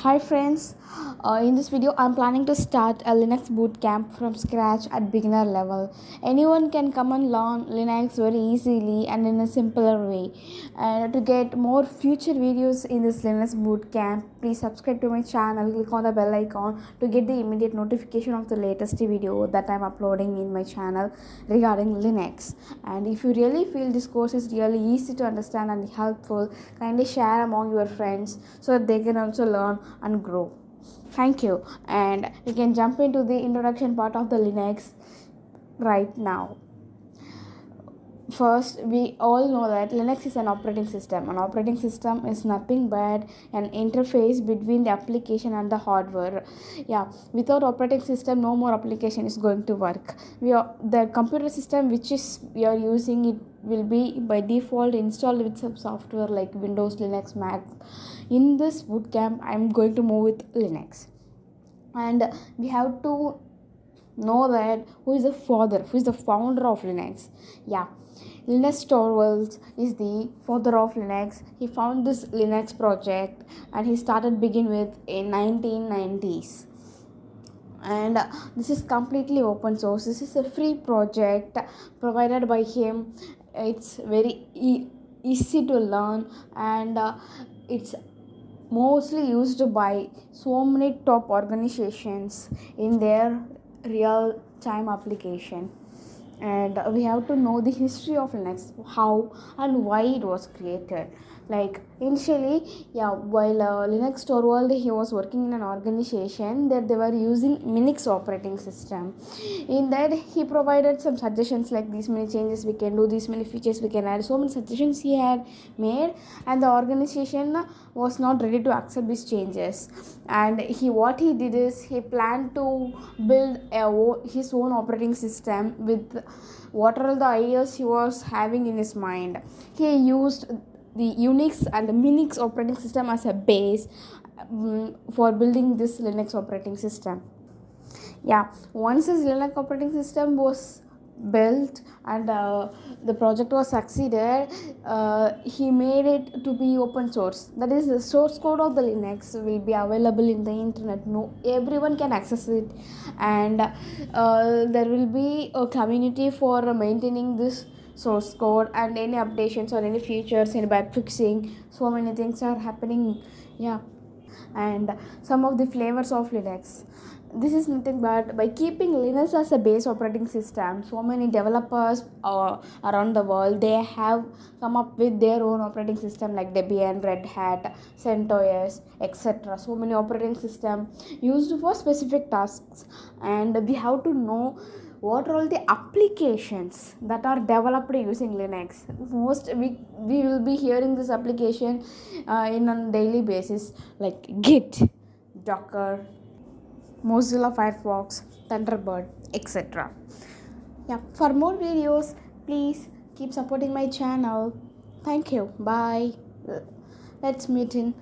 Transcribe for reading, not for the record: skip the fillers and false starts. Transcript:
Hi friends, in this video I'm planning to start a Linux bootcamp from scratch at beginner level. Anyone can come and learn Linux very easily and in a simpler way. And to get more future videos in this Linux bootcamp, please subscribe to my channel, click on the bell icon to get the immediate notification of the latest video that I'm uploading in my channel regarding Linux. And if you really feel this course is really easy to understand and helpful, kindly share among your friends so that they can also learn and grow. Thank you, and you can jump into the introduction part of the Linux right now. First, we all know that Linux is an operating system. An operating system is nothing but an interface between the application and the hardware. Without operating system, no more application is going to work. The computer system which is we are using it will be by default installed with some software like Windows, Linux, Mac. In this bootcamp, I'm going to move with Linux, and we have to know that who is the founder of Linux. Linus Torvalds is the father of Linux. He found this Linux project and he started begin with in 1990s. And this is completely open source. This is a free project provided by him. It's very easy to learn, and it's mostly used by so many top organizations in their real time application. And we have to know the history of Linux, how and why it was created. Like initially, while Linux Torvald he was working in an organization that they were using Minix operating system. In that, he provided some suggestions like these many changes we can do, these many features we can add. So many suggestions he had made, and the organization was not ready to accept these changes. And what he did is he planned to build his own operating system with what are the ideas he was having in his mind. He used the Unix and the Minix operating system as a base for building this Linux operating system. Once his Linux operating system was built and the project was succeeded, he made it to be open source. That is, the source code of the Linux will be available in the internet. No, everyone can access it, and there will be a community for maintaining this source code and any updations or any features, any bug fixing. So many things are happening. And some of the flavors of Linux, this is nothing but by keeping Linux as a base operating system, so many developers around the world they have come up with their own operating system like Debian, Red Hat, CentOS, etc. So many operating system used for specific tasks, and we have to know what are all the applications that are developed using Linux. We will be hearing this application in a daily basis like Git, Docker, Mozilla Firefox, Thunderbird, etc. For more videos, please keep supporting my channel. Thank you. Bye. Let's meet in